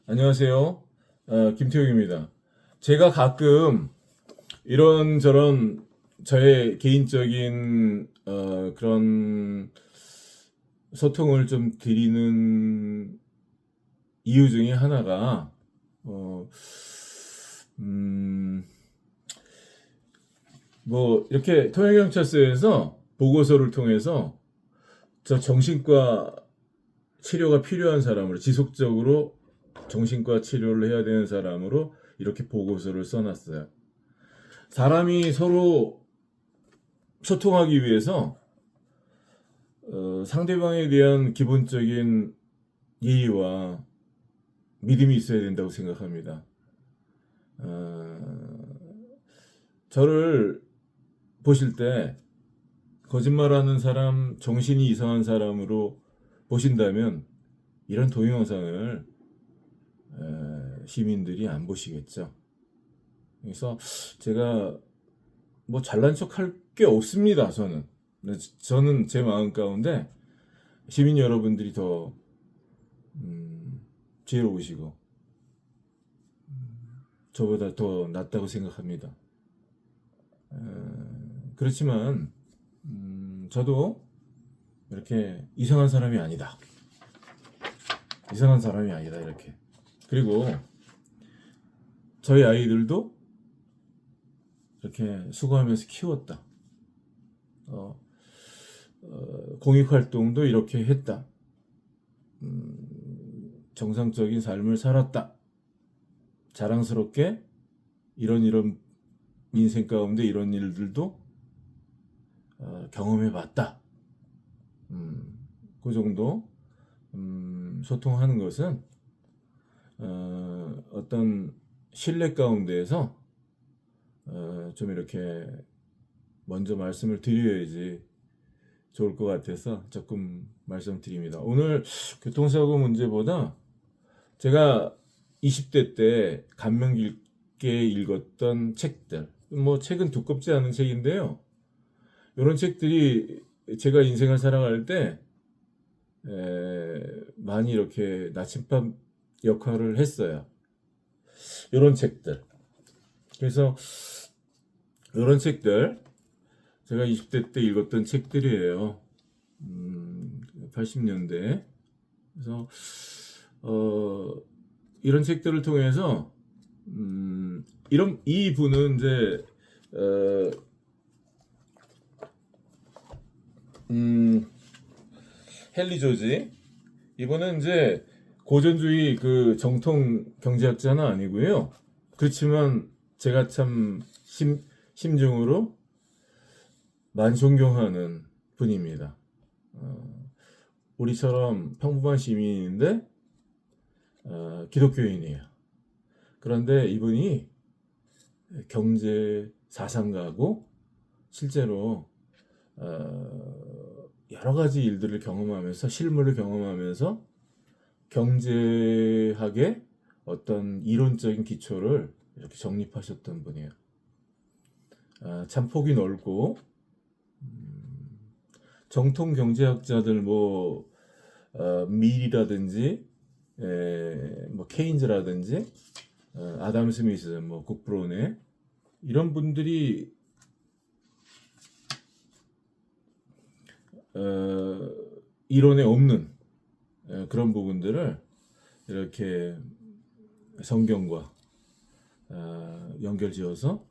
안녕하세요. 김태웅입니다. 제가 가끔 이런저런 저의 개인적인 그런 소통을 좀 드리는 이유 중에 하나가 어, 음, 뭐 이렇게 통행경찰서에서 보고서를 통해서 저 정신과 치료가 필요한 사람으로 지속적으로 정신과 치료를 해야 되는 사람으로 이렇게 보고서를 써놨어요. 사람이 서로 소통하기 위해서 상대방에 대한 기본적인 예의와 믿음이 있어야 된다고 생각합니다. 저를 보실 때 거짓말하는 사람, 정신이 이상한 사람으로 보신다면 이런 동영상을 시민들이 안 보시겠죠. 그래서 제가 뭐 잘난 척 할 게 없습니다. 저는 제 마음 가운데 시민 여러분들이 더 지혜로우시고 저보다 더 낫다고 생각합니다. 그렇지만 저도 이렇게 이상한 사람이 아니다. 이상한 사람이 아니다 이렇게. 그리고 저희 아이들도 이렇게 수고하면서 키웠다. 공익 활동도 이렇게 했다. 정상적인 삶을 살았다. 자랑스럽게 이런 인생 가운데 이런 일들도 경험해봤다. 그 정도 소통하는 것은 어떤 신뢰 가운데에서 좀 이렇게 먼저 말씀을 드려야지 좋을 것 같아서 조금 말씀드립니다. 오늘 교통사고 문제보다 제가 20대 때 감명 깊게 읽었던 책들, 뭐 책은 두껍지 않은 책인데요. 이런 책들이 제가 인생을 살아갈 때 많이 이렇게 나침반 역할을 했어요. 이런 책들. 그래서 이런 책들 제가 20대 때 읽었던 책들이에요. 80년대. 그래서 이런 책들을 통해서 이 분은 이제 헨리 조지 이분은 이제 고전주의 그 정통 경제학자는 아니고요. 그렇지만 제가 참 심중으로 많이 존경하는 분입니다. 우리처럼 평범한 시민인데 기독교인이에요. 그런데 이분이 경제 사상가고 실제로 여러 가지 일들을 경험하면서 실물을 경험하면서 경제학의 어떤 이론적인 기초를 이렇게 정립하셨던 분이에요. 참 폭이 넓고 정통 경제학자들 뭐 밀이라든지 뭐 케인즈라든지 아담 스미스, 뭐 국브로네 이런 분들이 이론에 없는 그런 부분들을 이렇게 성경과 연결지어서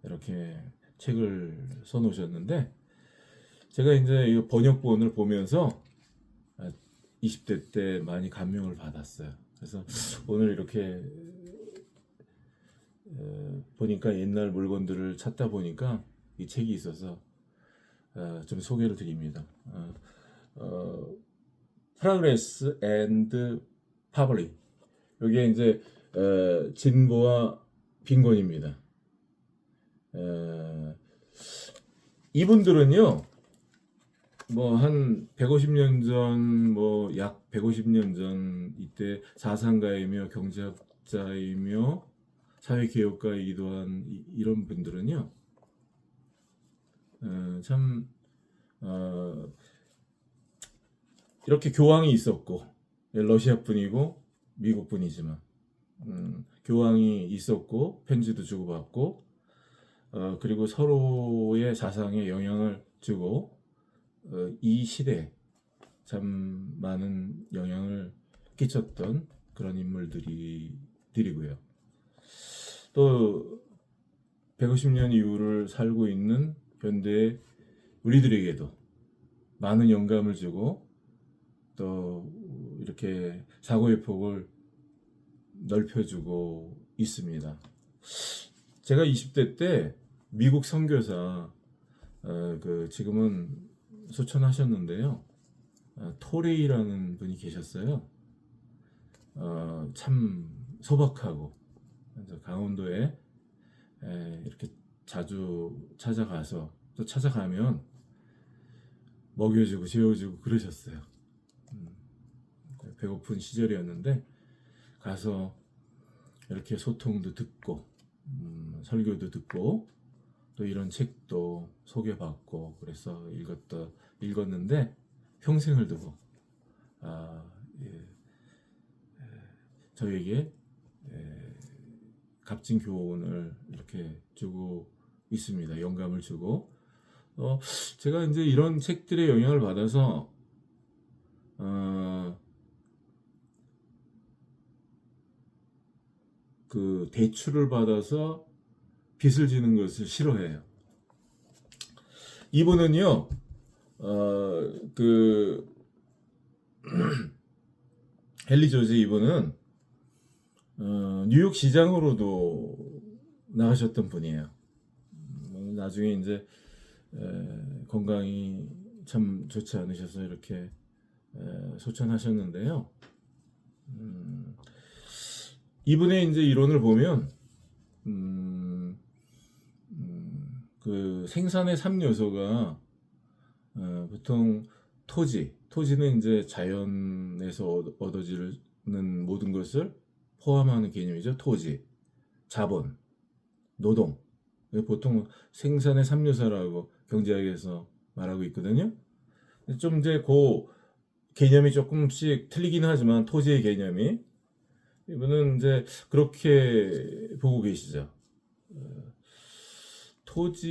이렇게 책을 써놓으셨는데 제가 이제 이 번역본을 보면서 20대 때 많이 감명을 받았어요. 그래서 오늘 이렇게 보니까 옛날 물건들을 찾다 보니까 이 책이 있어서 좀 소개를 드립니다. Progress and Poverty. 여기에 이제 진보와 빈곤입니다. 이분들은요, 뭐 한 150년 전, 뭐 약 150년 전 이때 사상가이며 경제학자이며 사회개혁가이기도 한 이런 분들은요, 참 이렇게 교황이 있었고 러시아 분이고 미국 분이지만 교황이 있었고 편지도 주고받고 그리고 서로의 사상에 영향을 주고 이 시대에 참 많은 영향을 끼쳤던 그런 인물들이고요. 또 150년 이후를 살고 있는 현대 우리들에게도 많은 영감을 주고 또 이렇게 사고의 폭을 넓혀주고 있습니다. 제가 20대 때 미국 선교사 지금은 소천하셨는데요. 토레이라는 분이 계셨어요. 참 소박하고 강원도에 이렇게 자주 찾아가서 또 찾아가면 먹여주고 재워주고 그러셨어요. 배고픈 시절이었는데 가서 이렇게 소통도 듣고 설교도 듣고 또 이런 책도 소개받고 그래서 읽었는데 평생을 두고 저에게 값진 교훈을 이렇게 주고 있습니다. 영감을 주고 제가 이제 이런 책들의 영향을 받아서 그 대출을 받아서 빚을 지는 것을 싫어해요. 이분은요, 헨리 조지 이분은 뉴욕 시장으로도 나가셨던 분이에요. 나중에 이제 건강이 참 좋지 않으셔서 이렇게 소천하셨는데요. 이분의 이제 이론을 보면 그 생산의 3요소가 보통 토지는 이제 자연에서 얻어지는 모든 것을 포함하는 개념이죠. 토지, 자본, 노동. 보통 생산의 3요소라고 경제학에서 말하고 있거든요. 좀 이제 그 개념이 조금씩 틀리긴 하지만 토지의 개념이 이분은 이제 그렇게 보고 계시죠. 토지를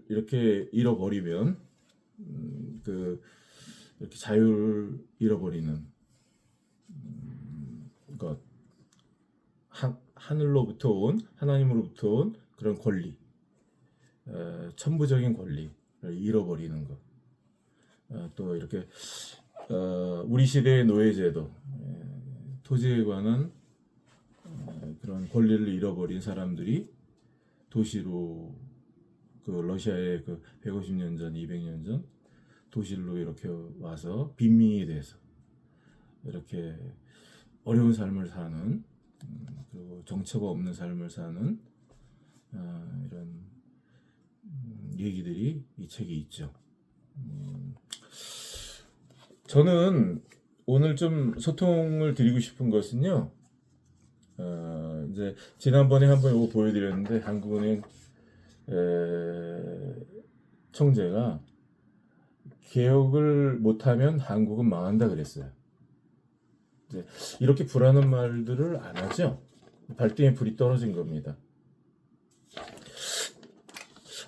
이렇게 잃어버리면 이렇게 자유를 잃어버리는 것, 하늘로부터 온 하나님으로부터 온 그런 권리, 천부적인 권리를 잃어버리는 것. 또 이렇게 우리 시대의 노예제도, 토지에 관한 그런 권리를 잃어버린 사람들이 도시로 그 러시아의 그 150년 전, 200년 전 도시로 이렇게 와서 빈민이 돼서 이렇게 어려운 삶을 사는 그리고 정처가 없는 삶을 사는 이런 얘기들이 이 책에 있죠. 저는 오늘 좀 소통을 드리고 싶은 것은요. 이제 지난번에 한번 이거 보여드렸는데 한국은행 총재가 개혁을 못하면 한국은 망한다 그랬어요. 이제 이렇게 불하는 말들을 안 하죠. 발등에 불이 떨어진 겁니다.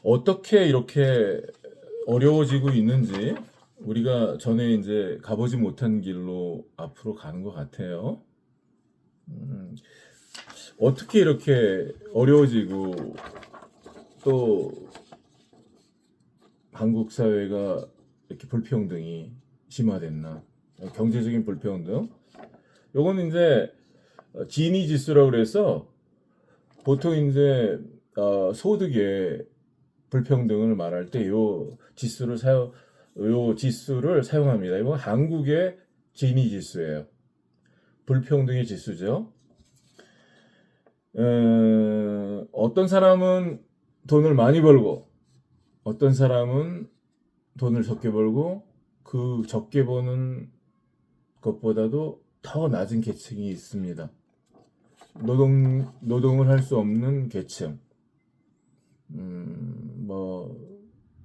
어떻게 이렇게 어려워지고 있는지 우리가 전에 이제 가보지 못한 길로 앞으로 가는 것 같아요. 어떻게 이렇게 어려워지고 또 한국 사회가 이렇게 불평등이 심화됐나? 경제적인 불평등. 요거는 이제 지니 지수라고 그래서 보통 이제 소득의 불평등을 말할 때 요 지수를 사용합니다. 이건 한국의 지니 지수예요. 불평등의 지수죠. 어떤 사람은 돈을 많이 벌고 어떤 사람은 돈을 적게 벌고 그 적게 버는 것보다도 더 낮은 계층이 있습니다. 노동을 할 수 없는 계층,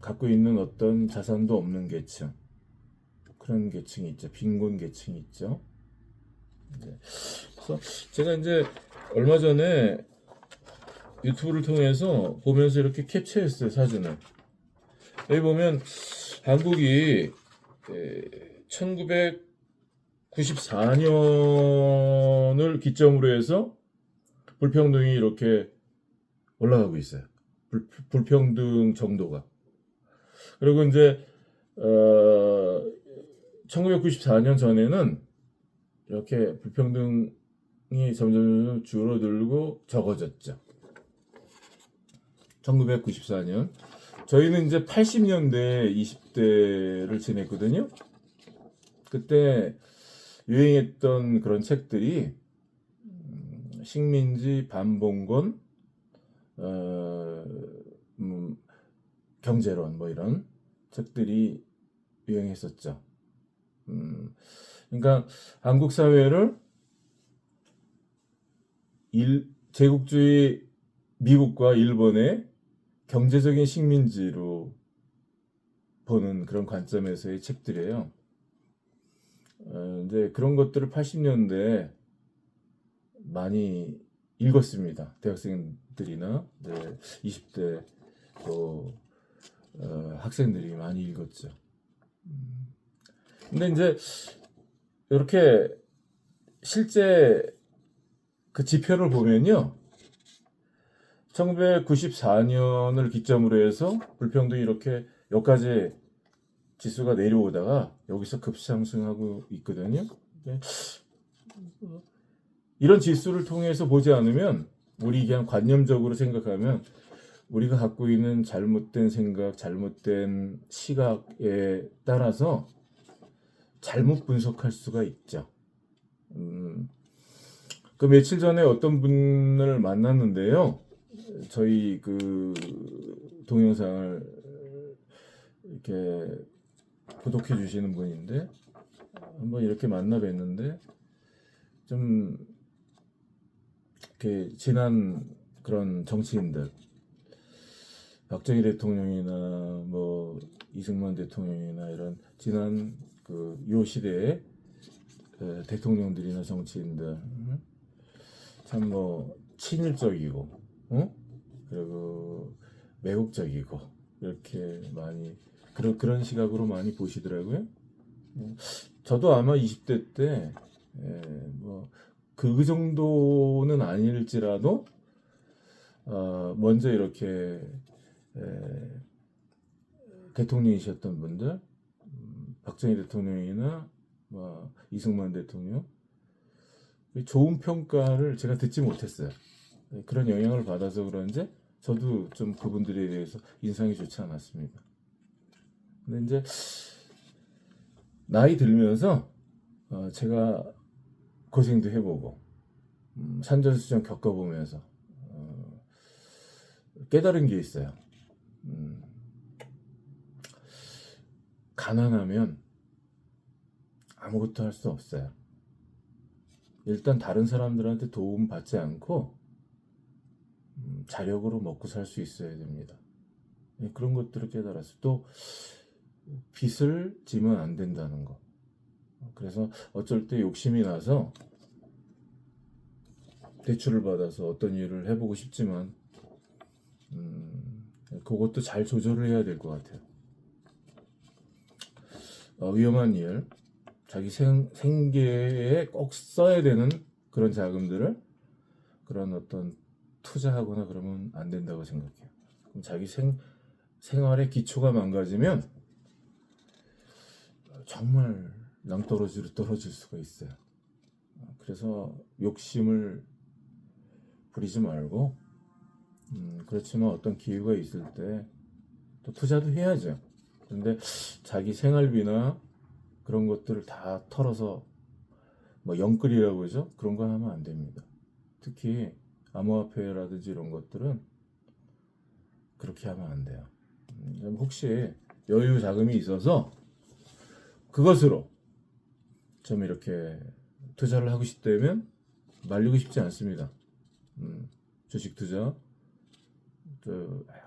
갖고 있는 어떤 자산도 없는 계층, 그런 계층이 있죠. 빈곤 계층이 있죠. 그래서 제가 이제 얼마 전에 유튜브를 통해서 보면서 이렇게 캡처했어요, 사진을. 여기 보면 한국이 1994년을 기점으로 해서 불평등이 이렇게 올라가고 있어요. 불평등 정도가. 그리고 이제 1994년 전에는 이렇게 불평등이 점점 줄어들고 적어졌죠. 1994년. 저희는 이제 80년대 20대를 지냈거든요. 그때 유행했던 그런 책들이 식민지, 반봉건, 경제론 뭐 이런 책들이 유행했었죠. 그러니까 한국 사회를 제국주의 미국과 일본의 경제적인 식민지로 보는 그런 관점에서의 책들이에요. 이제 그런 것들을 80년대에 많이 읽었습니다. 대학생들이나 20대 또 학생들이 많이 읽었죠. 근데 이제 이렇게 실제 그 지표를 보면요, 1994년을 기점으로 해서 불평등이 이렇게 여기까지 지수가 내려오다가 여기서 급상승하고 있거든요. 이런 지수를 통해서 보지 않으면, 우리 그냥 관념적으로 생각하면 우리가 갖고 있는 잘못된 생각, 잘못된 시각에 따라서 잘못 분석할 수가 있죠. 그 며칠 전에 어떤 분을 만났는데요. 저희 그 동영상을 이렇게 구독해 주시는 분인데, 한번 이렇게 만나 뵀는데, 좀 이렇게 지난 그런 정치인들, 박정희 대통령이나 뭐 이승만 대통령이나 이런 지난 그 요 시대의 대통령들이나 정치인들, 참 뭐 친일적이고, 그리고 매국적이고, 이렇게 많이 그런 시각으로 많이 보시더라고요. 저도 아마 20대 때 뭐 그 정도는 아닐지라도 먼저 이렇게 대통령이셨던 분들, 박정희 대통령이나 뭐 이승만 대통령, 좋은 평가를 제가 듣지 못했어요. 그런 영향을 받아서 그런지 저도 좀 그분들에 대해서 인상이 좋지 않았습니다. 근데 이제 나이 들면서 제가 고생도 해보고 산전수전 겪어보면서 깨달은 게 있어요. 가난하면 아무것도 할 수 없어요. 일단 다른 사람들한테 도움 받지 않고 자력으로 먹고 살 수 있어야 됩니다. 그런 것들을 깨달았어요. 또 빚을 지면 안 된다는 거. 그래서 어쩔 때 욕심이 나서 대출을 받아서 어떤 일을 해보고 싶지만 그것도 잘 조절을 해야 될 것 같아요. 위험한 일, 자기 생계에 꼭 써야 되는 그런 자금들을 그런 어떤 투자하거나 그러면 안 된다고 생각해요. 그럼 자기 생활의 기초가 망가지면 정말 낭떠러지로 떨어질 수가 있어요. 그래서 욕심을 부리지 말고, 그렇지만 어떤 기회가 있을 때 또 투자도 해야죠. 근데 자기 생활비나 그런 것들을 다 털어서 뭐 영끌이라고 그러죠? 그런 거 하면 안 됩니다. 특히 암호화폐라든지 이런 것들은 그렇게 하면 안 돼요. 혹시 여유 자금이 있어서 그것으로 좀 이렇게 투자를 하고 싶다면 말리고 싶지 않습니다. 주식 투자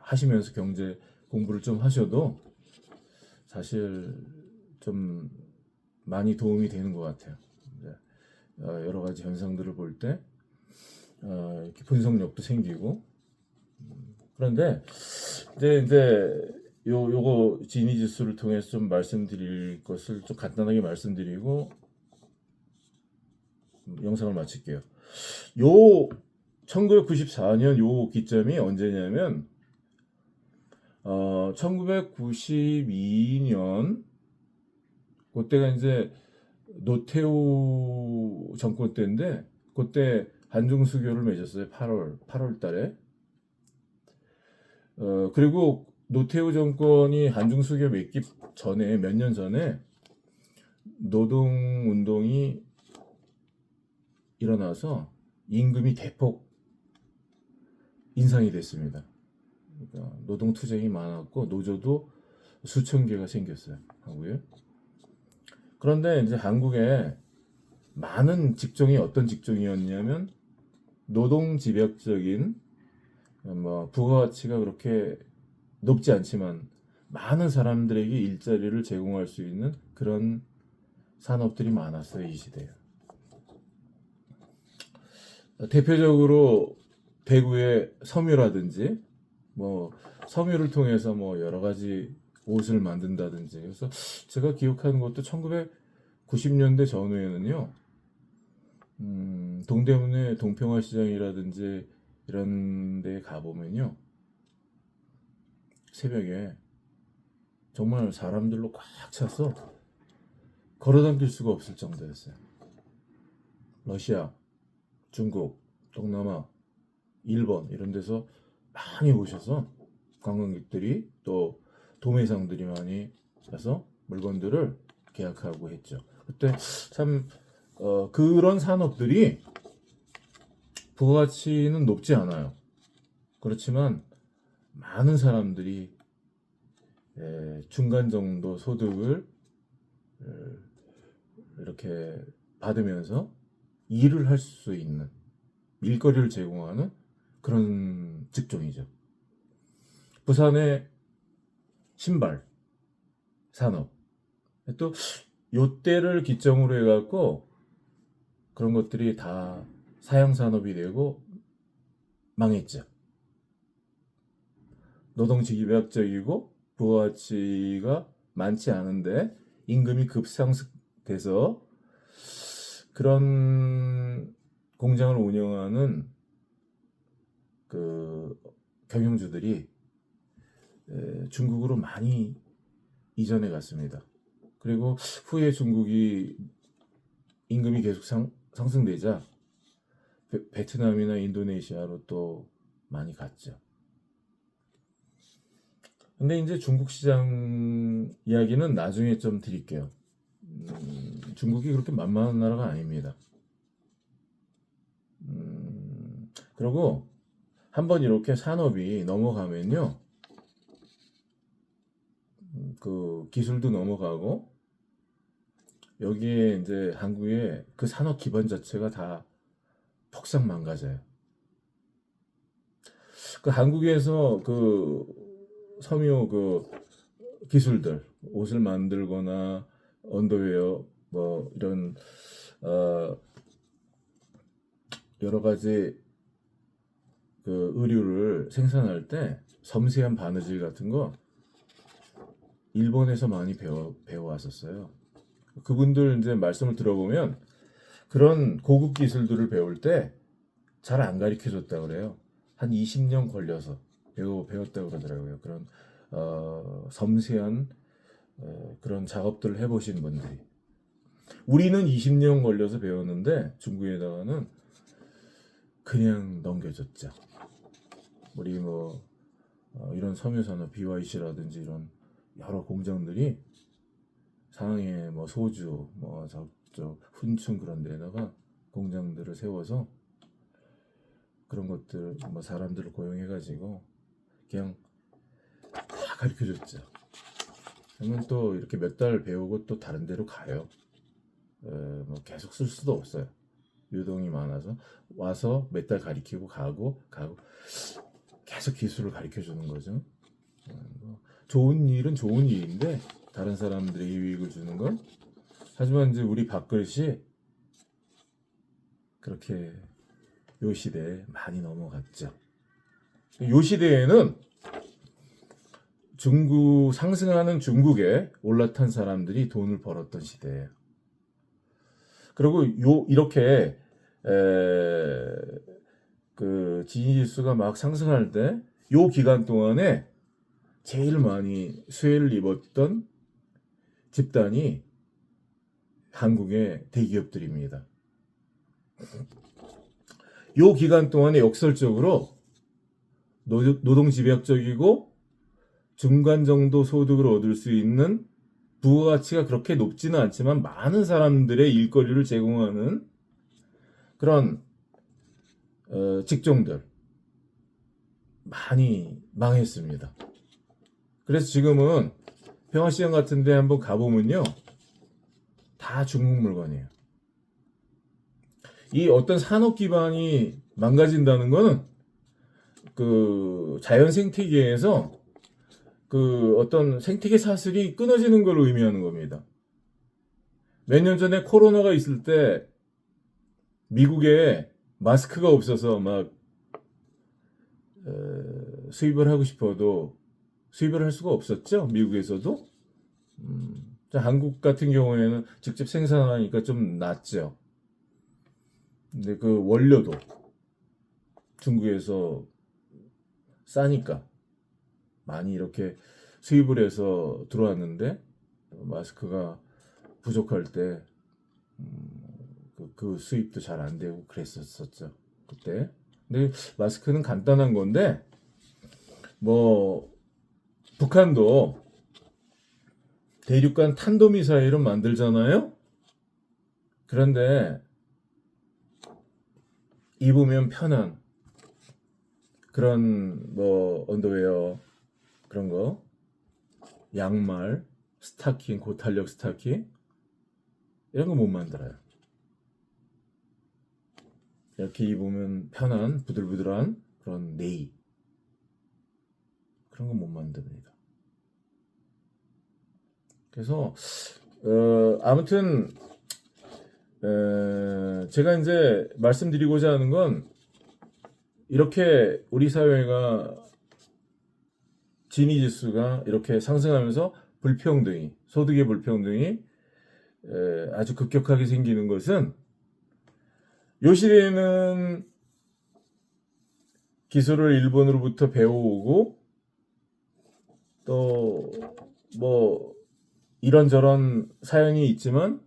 하시면서 경제 공부를 좀 하셔도 사실 좀 많이 도움이 되는 것 같아요. 여러 가지 현상들을 볼 때 이렇게 분석력도 생기고. 그런데 이제 요거 지니 지수를 통해서 좀 말씀드릴 것을 좀 간단하게 말씀드리고 영상을 마칠게요. 요 1994년 요 기점이 언제냐면 1992년 그때가 이제 노태우 정권 때인데 그때 한중수교를 맺었어요. 8월 달에. 그리고 노태우 정권이 한중수교 맺기 전에 몇 년 전에 노동운동이 일어나서 임금이 대폭 인상이 됐습니다. 그러니까 노동투쟁이 많았고 노조도 수천 개가 생겼어요. 한국에. 그런데 이제 한국에 많은 직종이 어떤 직종이었냐면 노동집약적인 뭐 부가가치가 그렇게 높지 않지만 많은 사람들에게 일자리를 제공할 수 있는 그런 산업들이 많았어요. 이 시대에. 대표적으로 대구의 섬유라든지 뭐 섬유를 통해서 뭐 여러 가지 옷을 만든다든지. 그래서 제가 기억하는 것도 1990년대 전후에는요. 동대문의 동평화시장이라든지 이런 데 가보면요. 새벽에 정말 사람들로 꽉 차서 걸어다닐 수가 없을 정도였어요. 러시아, 중국, 동남아, 일본 이런 데서 많이 오셔서 관광객들이 또 도매상들이 많이 와서 물건들을 계약하고 했죠. 그때 참 그런 산업들이 부가가치는 높지 않아요. 그렇지만 많은 사람들이 중간 정도 소득을 이렇게 받으면서 일을 할 수 있는 일거리를 제공하는 그런 직종이죠. 부산의 신발 산업 또 요때를 기점으로 해갖고 그런 것들이 다 사양 산업이 되고 망했죠. 노동집약적이고 부가가치가 많지 않은데 임금이 급상승돼서 그런 공장을 운영하는 그 경영주들이 중국으로 많이 이전해 갔습니다. 그리고 후에 중국이 임금이 계속 상승되자 베트남이나 인도네시아로 또 많이 갔죠. 근데 이제 중국 시장 이야기는 나중에 좀 드릴게요. 중국이 그렇게 만만한 나라가 아닙니다. 그리고 한번 이렇게 산업이 넘어가면요, 그 기술도 넘어가고 여기에 이제 한국의 그 산업 기반 자체가 다 폭삭 망가져요. 그 한국에서 그 섬유 그 기술들, 옷을 만들거나 언더웨어 뭐 이런 여러 가지 그 의류를 생산할 때 섬세한 바느질 같은 거 일본에서 많이 배워왔었어요. 그분들 이제 말씀을 들어보면 그런 고급 기술들을 배울 때 잘 안 가르쳐 줬다 그래요. 한 20년 걸려서 배웠다고 그러더라고요. 그런 섬세한 그런 작업들을 해보신 분들이. 우리는 20년 걸려서 배웠는데 중국에다가는 그냥 넘겨줬죠. 우리 뭐 이런 섬유산업 BYC라든지 이런 여러 공장들이 상해 뭐 소주 뭐 저쪽 훈춘 그런 데다가 공장들을 세워서 그런 것들 뭐 사람들을 고용해가지고 그냥 다 가르쳐줬죠. 그러면 또 이렇게 몇 달 배우고 또 다른 데로 가요. 뭐 계속 쓸 수도 없어요. 유동이 많아서 와서 몇 달 가르치고 가고 계속 기술을 가르쳐 주는 거죠. 좋은 일은 좋은 일인데 다른 사람들에게 유익을 주는 건 하지만 이제 우리 밥그릇이 그렇게 요 시대에 많이 넘어갔죠. 요 시대에는 상승하는 중국에 올라탄 사람들이 돈을 벌었던 시대예요. 그리고 이렇게 그 지지지수가 막 상승할 때 요 기간 동안에 제일 많이 수혜를 입었던 집단이 한국의 대기업들입니다. 요 기간 동안에 역설적으로 노동집약적이고 중간 정도 소득을 얻을 수 있는 부가가치가 그렇게 높지는 않지만 많은 사람들의 일거리를 제공하는 그런 직종들 많이 망했습니다. 그래서 지금은 평화시장 같은 데 한번 가보면요, 다 중국 물건이에요. 이 어떤 산업 기반이 망가진다는 거는 그 자연 생태계에서 그 어떤 생태계 사슬이 끊어지는 걸 의미하는 겁니다. 몇 년 전에 코로나가 있을 때 미국에 마스크가 없어서 막 수입을 하고 싶어도 수입을 할 수가 없었죠. 미국에서도. 한국 같은 경우에는 직접 생산하니까 좀 낫죠. 근데 그 원료도 중국에서 싸니까 많이 이렇게 수입을 해서 들어왔는데 마스크가 부족할 때 그 수입도 잘 안 되고 그랬었죠 그때. 근데 마스크는 간단한 건데 뭐 북한도 대륙간 탄도미사일을 만들잖아요. 그런데 입으면 편한 그런 뭐 언더웨어 그런 거, 양말, 스타킹, 고탄력 스타킹 이런 거 못 만들어요. 이렇게 입으면 편한 부들부들한 그런 네이 그런 거 못 만듭니다. 그래서 아무튼 제가 이제 말씀드리고자 하는 건 이렇게 우리 사회가 지니지수가 이렇게 상승하면서 불평등이 소득의 불평등이 아주 급격하게 생기는 것은 요 시대에는 기술을 일본으로부터 배워오고 또 뭐 이런저런 사연이 있지만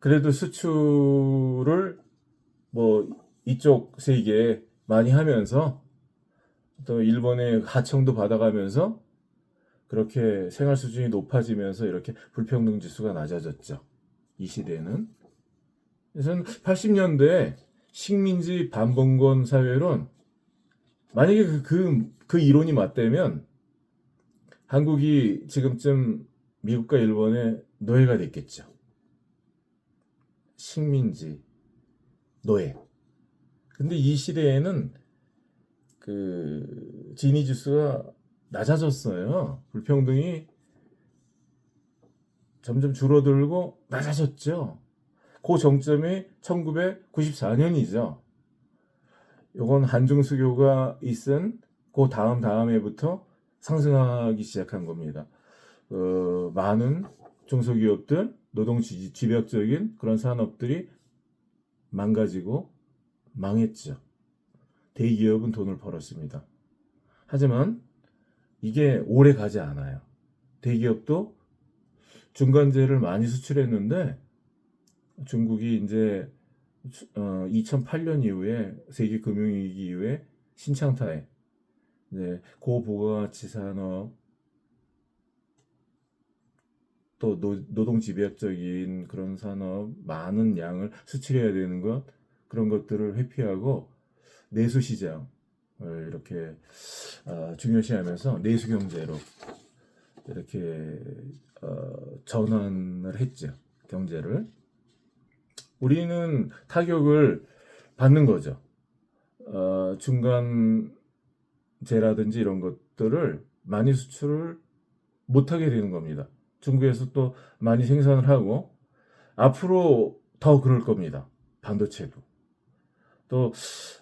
그래도 수출을 뭐 이쪽 세계에 많이 하면서 또 일본의 하청도 받아가면서 그렇게 생활 수준이 높아지면서 이렇게 불평등 지수가 낮아졌죠. 이 시대에는. 그래서 80년대 식민지 반봉건 사회론 만약에 그 이론이 맞다면 한국이 지금쯤 미국과 일본의 노예가 됐겠죠. 식민지, 노예. 근데 이 시대에는 그 지니지수가 낮아졌어요. 불평등이 점점 줄어들고 낮아졌죠. 그 정점이 1994년이죠. 요건 한중수교가 있은 그 다음 해부터 상승하기 시작한 겁니다. 많은 중소기업들, 노동 집약적인 그런 산업들이 망가지고 망했죠. 대기업은 돈을 벌었습니다. 하지만 이게 오래 가지 않아요. 대기업도 중간재를 많이 수출했는데 중국이 이제 2008년 이후에 세계 금융위기 이후에 신창타에 이제 고부가가치 산업 또 노동 집약적인 그런 산업 많은 양을 수출해야 되는 것 그런 것들을 회피하고 내수 시장을 이렇게 중요시하면서 내수 경제로 이렇게 전환을 했죠. 경제를. 우리는 타격을 받는 거죠. 중간재라든지 이런 것들을 많이 수출을 못하게 되는 겁니다. 중국에서 또 많이 생산을 하고 앞으로 더 그럴 겁니다. 반도체도. 또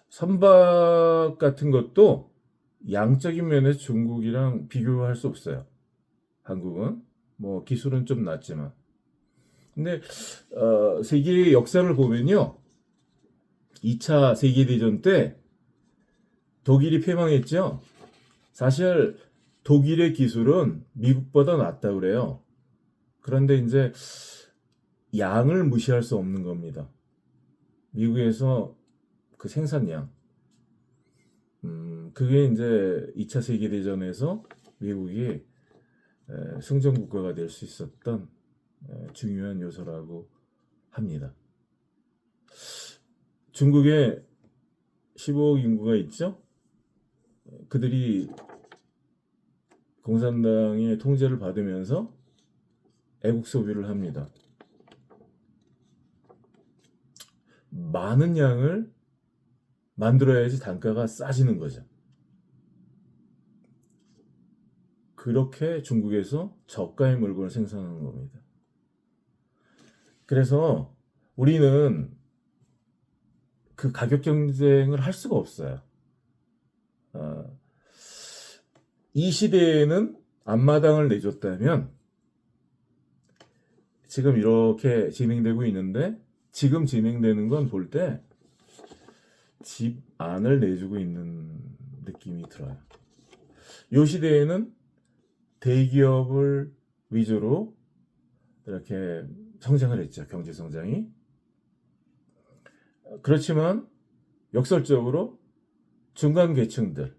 선박 같은 것도 양적인 면에서 중국이랑 비교할 수 없어요. 한국은 뭐 기술은 좀 낮지만. 근데 세계 역사를 보면요. 2차 세계대전 때 독일이 패망했죠. 사실 독일의 기술은 미국보다 낫다 그래요. 그런데 이제 양을 무시할 수 없는 겁니다. 미국에서 그 생산량. 그게 이제 2차 세계대전에서 미국이 승전국가가 될 수 있었던 중요한 요소라고 합니다. 중국에 15억 인구가 있죠? 그들이 공산당의 통제를 받으면서 애국 소비를 합니다. 많은 양을 만들어야지 단가가 싸지는 거죠. 그렇게 중국에서 저가의 물건을 생산하는 겁니다. 그래서 우리는 그 가격 경쟁을 할 수가 없어요. 이 시대에는 앞마당을 내줬다면 지금 이렇게 진행되고 있는데 지금 진행되는 건 볼 때 집 안을 내주고 있는 느낌이 들어요. 이 시대에는 대기업을 위주로 이렇게 성장을 했죠. 경제 성장이. 그렇지만 역설적으로 중간 계층들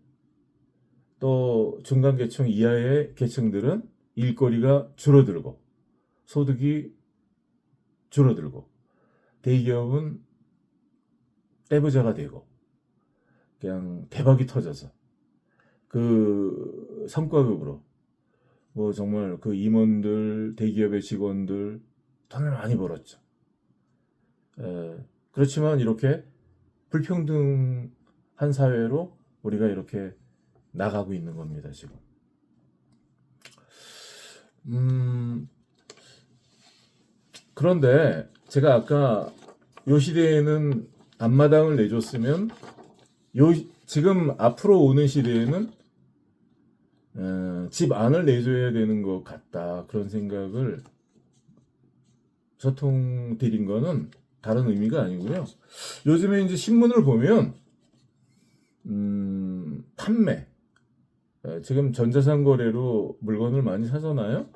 또 중간 계층 이하의 계층들은 일거리가 줄어들고 소득이 줄어들고 대기업은 떼부자가 되고 그냥 대박이 터져서 그 성과급으로 뭐 정말 그 임원들 대기업의 직원들 돈을 많이 벌었죠. 그렇지만 이렇게 불평등한 사회로 우리가 이렇게 나가고 있는 겁니다, 지금. 그런데 제가 아까 요 시대에는 앞마당을 내줬으면 지금 앞으로 오는 시대에는 집 안을 내줘야 되는 것 같다. 그런 생각을 소통 드린 거는 다른 의미가 아니고요. 요즘에 이제 신문을 보면 판매 지금 전자상 거래로 물건을 많이 사잖아요.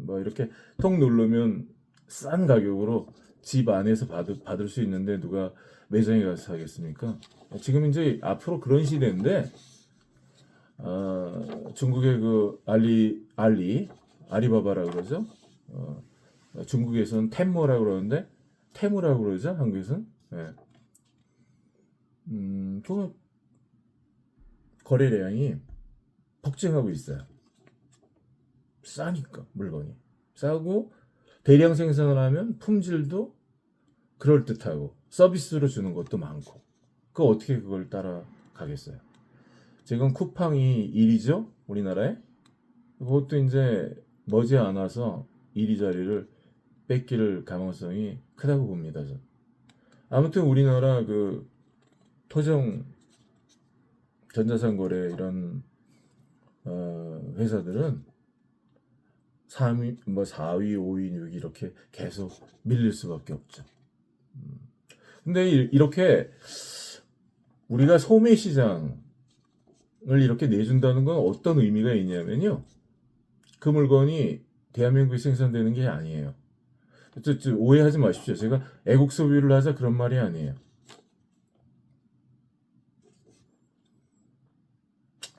뭐 이렇게 통 누르면 싼 가격으로 집 안에서 받을 수 있는데 누가 매장에 가서 사겠습니까? 지금 이제 앞으로 그런 시대인데 중국의 그 아리바바라 그러죠. 중국에서는 텐모라고 그러는데 테무라고 그러죠. 한국에서는. 네. 그 거래량이 폭증하고 있어요. 싸니까 물건이 싸고 대량 생산을 하면 품질도 그럴듯하고 서비스로 주는 것도 많고 그 어떻게 그걸 따라가겠어요. 지금 쿠팡이 1위죠 우리나라에. 그것도 이제 머지않아서 1위 자리를 뺏길 가능성이 크다고 봅니다. 저. 아무튼 우리나라 그 토종 전자상거래 이런 회사들은 3위, 뭐 4위, 5위, 6위 이렇게 계속 밀릴 수밖에 없죠. 근데 이렇게 우리가 소매 시장을 이렇게 내준다는 건 어떤 의미가 있냐면요. 그 물건이 대한민국에 생산되는 게 아니에요. 오해하지 마십시오. 제가 애국 소비를 하자 그런 말이 아니에요.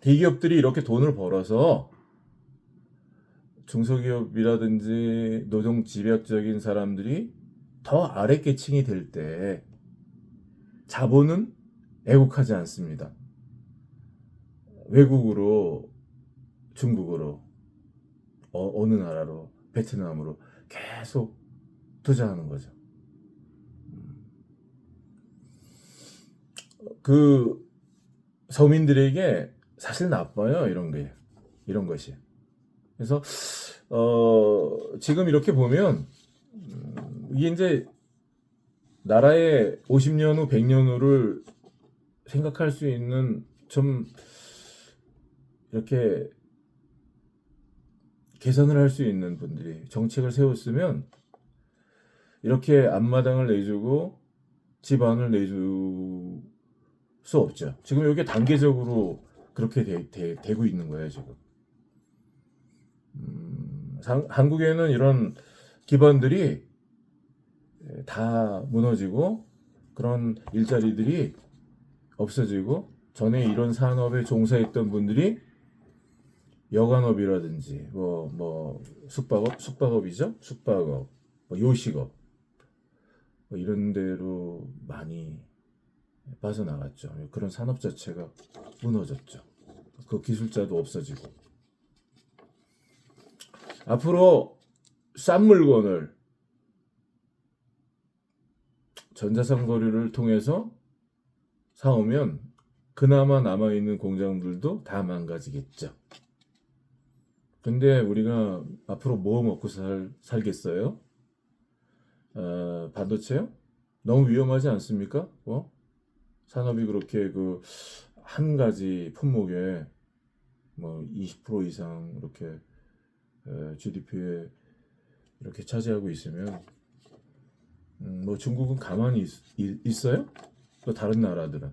대기업들이 이렇게 돈을 벌어서 중소기업이라든지 노동 집약적인 사람들이 더 아래 계층이 될 때 자본은 애국하지 않습니다. 외국으로, 중국으로, 어느 나라로, 베트남으로 계속 투자하는 거죠. 그 서민들에게 사실 나빠요, 이런 것이. 그래서 지금 이렇게 보면 이게 이제 나라의 50년 후, 100년 후를 생각할 수 있는 좀 이렇게 개선을 할 수 있는 분들이 정책을 세웠으면 이렇게 앞마당을 내주고 집안을 내줄 수 없죠. 지금 이게 단계적으로 그렇게 되고 있는 거예요, 지금. 한국에는 이런 기반들이 다 무너지고 그런 일자리들이 없어지고 전에 이런 산업에 종사했던 분들이 여관업이라든지 뭐 숙박업이죠, 숙박업, 뭐 요식업 뭐 이런 데로 많이 빠져나갔죠. 그런 산업 자체가 무너졌죠. 그 기술자도 없어지고 앞으로 싼 물건을 전자상거래를 통해서 사오면 그나마 남아있는 공장들도 다 망가지겠죠. 근데 우리가 앞으로 뭐 먹고 살겠어요? 반도체요? 너무 위험하지 않습니까? 산업이 그렇게 그 한 가지 품목에 뭐 20% 이상 이렇게 GDP에 이렇게 차지하고 있으면 뭐 중국은 가만히 있어요? 또 다른 나라들은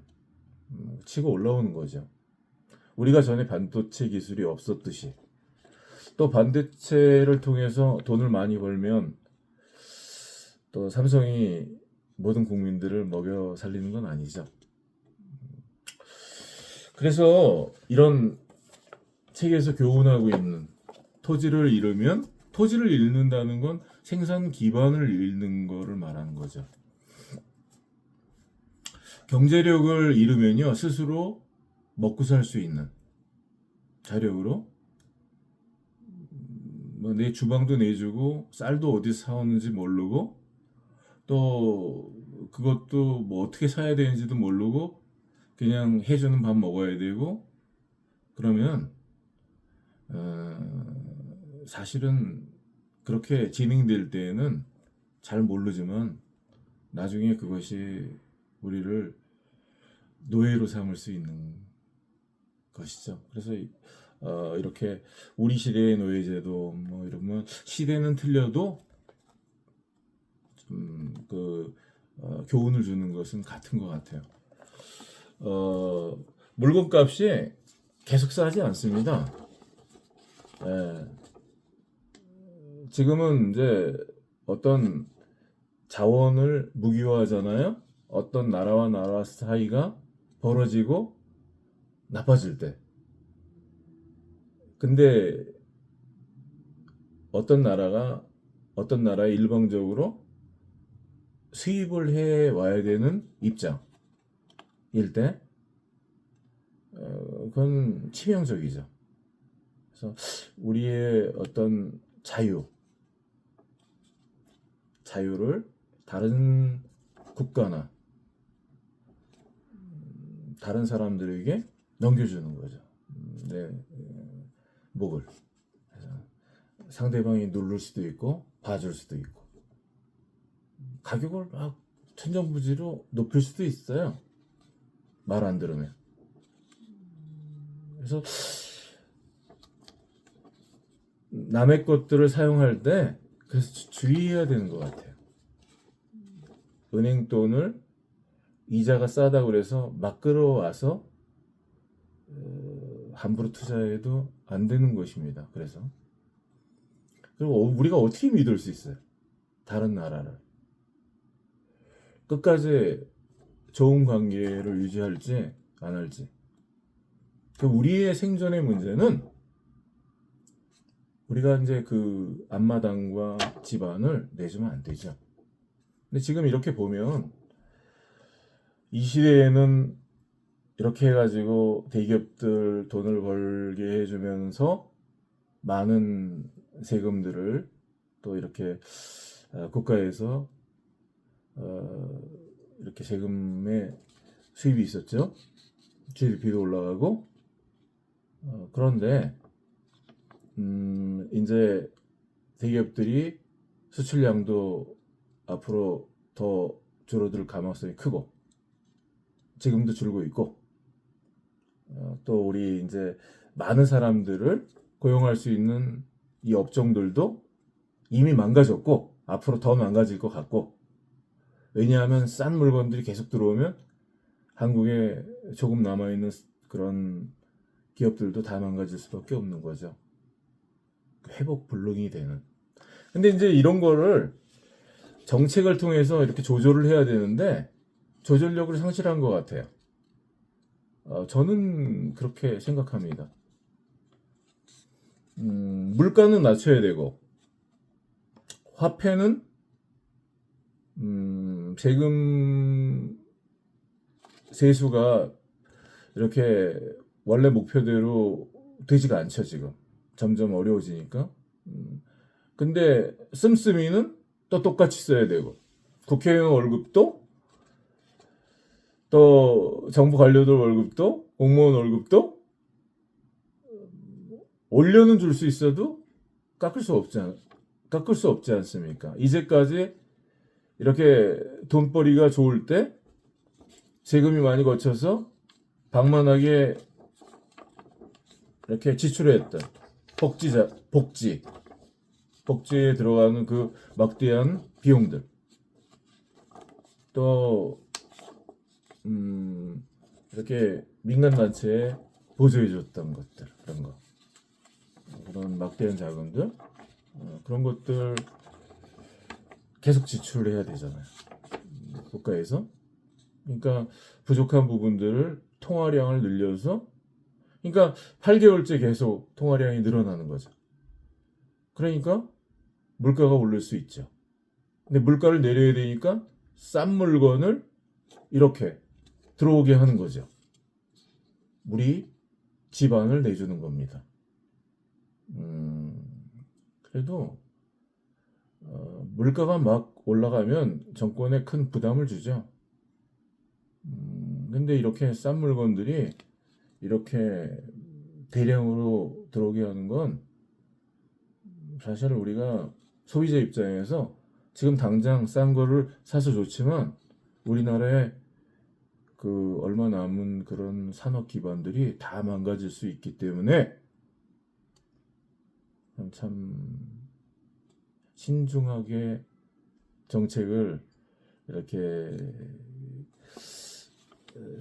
치고 올라오는 거죠. 우리가 전에 반도체 기술이 없었듯이 또 반도체를 통해서 돈을 많이 벌면 또 삼성이 모든 국민들을 먹여 살리는 건 아니죠. 그래서 이런 책에서 교훈하고 있는 토지를 잃는다는 건 생산 기반을 잃는 거를 말하는 거죠. 경제력을 잃으면요, 스스로 먹고 살 수 있는 자력으로 뭐 내 주방도 내주고 쌀도 어디서 사오는지 모르고 또 그것도 뭐 어떻게 사야 되는지도 모르고 그냥 해주는 밥 먹어야 되고 그러면 사실은 그렇게 진행될 때에는 잘 모르지만 나중에 그것이 우리를 노예로 삼을 수 있는 것이죠. 그래서 이렇게 우리 시대의 노예제도 뭐 이러면 시대는 틀려도 교훈을 주는 것은 같은 것 같아요. 물건값이 계속 싸지 않습니다. 예, 지금은 이제 어떤 자원을 무기화하잖아요. 어떤 나라와 나라 사이가 벌어지고 나빠질 때. 근데 어떤 나라에 일방적으로 수입을 해 와야 되는 입장일 때, 그건 치명적이죠. 그래서 우리의 어떤 자유를 다른 국가나 다른 사람들에게 넘겨주는 거죠. 내 목을. 상대방이 누를 수도 있고 봐줄 수도 있고 가격을 막 천정부지로 높일 수도 있어요. 말 안 들으면. 그래서 남의 것들을 사용할 때 그래서 주의해야 되는 것 같아요. 은행 돈을 이자가 싸다고 그래서 막 끌어와서 함부로 투자해도 안 되는 것입니다. 그래서 그리고 우리가 어떻게 믿을 수 있어요? 다른 나라를 끝까지 좋은 관계를 유지할지 안 할지. 우리의 생존의 문제는 우리가 이제 그 앞마당과 집안을 내주면 안 되죠. 근데 지금 이렇게 보면 이 시대에는 이렇게 해가지고 대기업들 돈을 벌게 해주면서 많은 세금들을 또 이렇게 국가에서 이렇게 세금의 수입이 있었죠. GDP도 올라가고 그런데 이제 대기업들이 수출량도 앞으로 더 줄어들 가능성이 크고 지금도 줄고 있고 또 우리 이제 많은 사람들을 고용할 수 있는 이 업종들도 이미 망가졌고 앞으로 더 망가질 것 같고 왜냐하면 싼 물건들이 계속 들어오면 한국에 조금 남아있는 그런 기업들도 다 망가질 수밖에 없는 거죠. 회복 불능이 되는. 근데 이제 이런 거를 정책을 통해서 이렇게 조절을 해야 되는데 조절력을 상실한 것 같아요. 저는 그렇게 생각합니다. 물가는 낮춰야 되고 화폐는 세금 세수가 이렇게 원래 목표대로 되지가 않죠 지금. 점점 어려워지니까. 근데 씀씀이는 또 똑같이 써야 되고 국회의원 월급도 또 정부 관료들 월급도 공무원 월급도 올려는 줄 수 있어도 깎을 수 없지 않습니까? 이제까지 이렇게 돈벌이가 좋을 때 세금이 많이 거쳐서 방만하게 이렇게 지출했던 복지에 들어가는 그 막대한 비용들 또 이렇게 민간 단체에 보조해줬던 것들 그런 막대한 자금들 그런 것들 계속 지출을 해야 되잖아요. 국가에서. 그러니까 부족한 부분들을 통화량을 늘려서 그러니까 8개월째 계속 통화량이 늘어나는 거죠. 그러니까 물가가 오를 수 있죠. 근데 물가를 내려야 되니까 싼 물건을 이렇게 들어오게 하는 거죠. 우리 지방을 내주는 겁니다. 그래도 물가가 막 올라가면 정권에 큰 부담을 주죠. 근데 이렇게 싼 물건들이 이렇게 대량으로 들어오게 하는 건 사실 우리가 소비자 입장에서 지금 당장 싼 거를 사서 좋지만 우리나라에 그 얼마 남은 그런 산업 기반들이 다 망가질 수 있기 때문에 참 신중하게 정책을 이렇게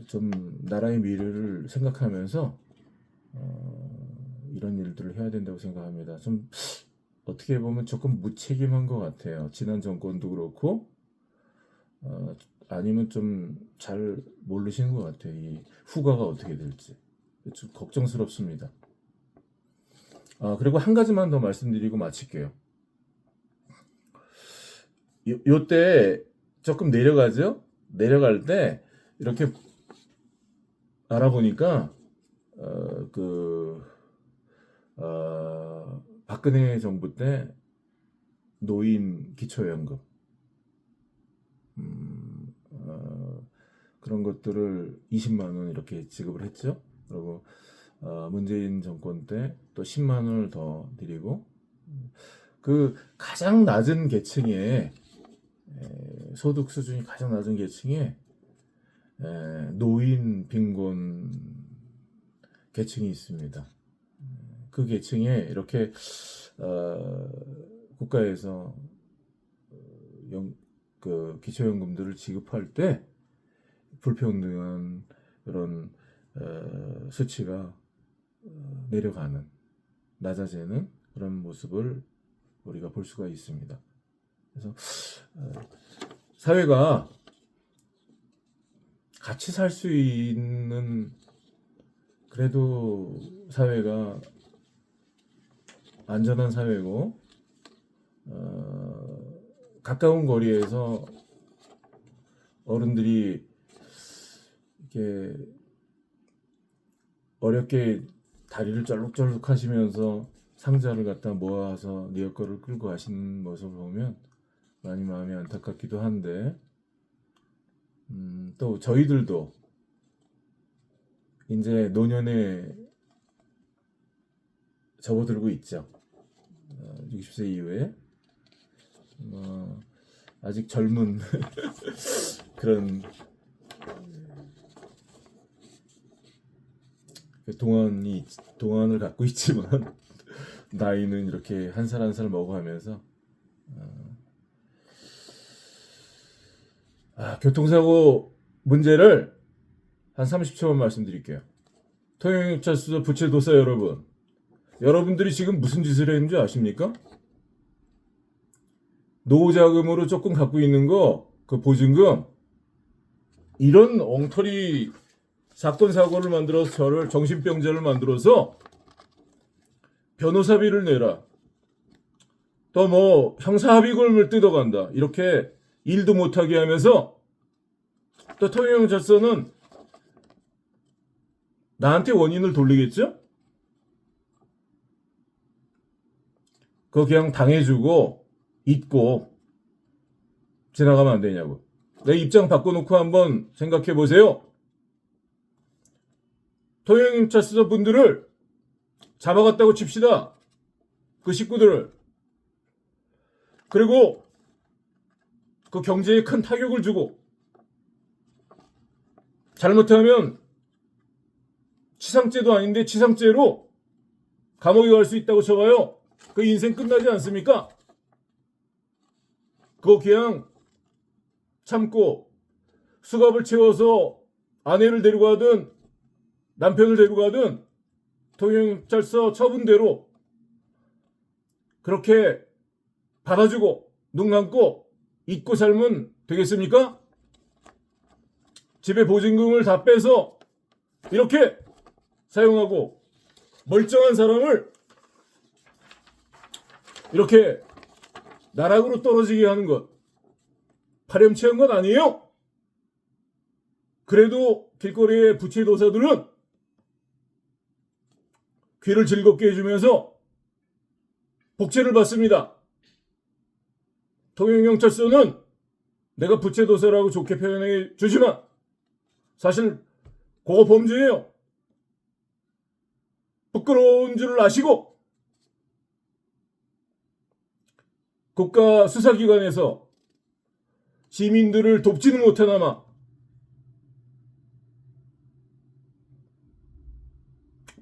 좀 나라의 미래를 생각하면서 이런 일들을 해야 된다고 생각합니다. 좀 어떻게 보면 조금 무책임한 것 같아요. 지난 정권도 그렇고 아니면 좀 잘 모르시는 것 같아요. 이 후과가 어떻게 될지 좀 걱정스럽습니다. 그리고 한 가지만 더 말씀드리고 마칠게요. 요때 조금 내려가죠? 내려갈 때 이렇게 알아보니까 박근혜 정부 때 노인 기초연금 그런 것들을 20만 원 이렇게 지급을 했죠. 그리고 문재인 정권 때 또 10만 원을 더 드리고 그 가장 낮은 계층에 소득 수준이 가장 낮은 계층에 노인 빈곤 계층이 있습니다. 그 계층에 이렇게 국가에서 그 기초연금들을 지급할 때 불평등한 그런 수치가 내려가는 낮아지는 그런 모습을 우리가 볼 수가 있습니다. 그래서 사회가 같이 살 수 있는 그래도 사회가 안전한 사회고 가까운 거리에서 어른들이 이렇게 어렵게 다리를 쩔룩쩔룩 하시면서 상자를 갖다 모아서 리어커를 끌고 가시는 모습을 보면 많이 마음이 안타깝기도 한데 또 저희들도 이제 노년에 접어들고 있죠. 60세 이후에 아직 젊은 그런 동안을 갖고 있지만 나이는 이렇게 한 살 한 살 먹어가면서 교통사고 문제를 한 30초만 말씀드릴게요. 통행차수 부채도사 여러분들이 지금 무슨 짓을 했는지 아십니까? 노후자금으로 조금 갖고 있는 거, 그 보증금, 이런 엉터리 사건 사고를 만들어서 저를 정신병자를 만들어서 변호사비를 내라. 또 뭐 형사합의금을 뜯어간다. 이렇게 일도 못하게 하면서 또 통행자서는 나한테 원인을 돌리겠죠? 그거 그냥 당해주고 잊고 지나가면 안 되냐고. 내 입장 바꿔놓고 한번 생각해 보세요. 통행차서 분들을 잡아갔다고 칩시다. 그 식구들을. 그리고 그 경제에 큰 타격을 주고 잘못하면 치상죄도 아닌데 치상죄로 감옥에 갈 수 있다고 쳐봐요. 그 인생 끝나지 않습니까? 그거 그냥 참고 수갑을 채워서 아내를 데리고 가든 남편을 데리고 가든 통행찰서 처분대로 그렇게 받아주고 눈 감고 잊고 살면 되겠습니까? 집에 보증금을 다 빼서 이렇게 사용하고 멀쩡한 사람을 이렇게 나락으로 떨어지게 하는 것 파렴치한 건 아니에요? 그래도 길거리의 부채도사들은 귀를 즐겁게 해주면서 복채를 받습니다. 통행경찰서는 내가 부채도사라고 좋게 표현해 주지만 사실 그거 범죄예요. 부끄러운 줄을 아시고 국가 수사기관에서 시민들을 돕지는 못하나마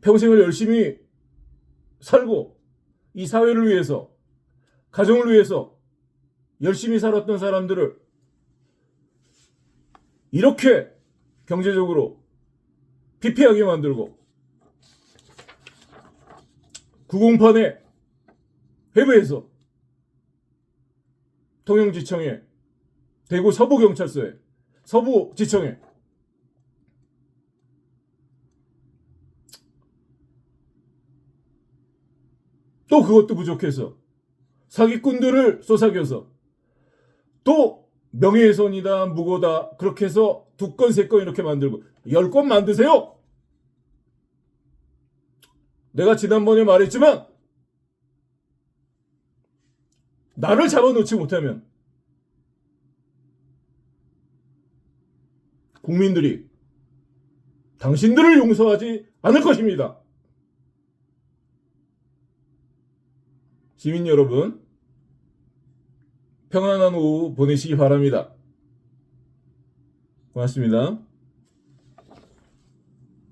평생을 열심히 살고 이 사회를 위해서 가정을 위해서 열심히 살았던 사람들을 이렇게 경제적으로 피폐하게 만들고 908에 회부해서 통영지청에 대구 서부경찰서에 서부지청에 또 그것도 부족해서 사기꾼들을 쏘사겨서 또 명예훼손이다 무고다 그렇게 해서 2건 3건 이렇게 만들고 10건 만드세요. 내가 지난번에 말했지만 나를 잡아놓지 못하면 국민들이 당신들을 용서하지 않을 것입니다. 시민 여러분, 평안한 오후 보내시기 바랍니다. 고맙습니다.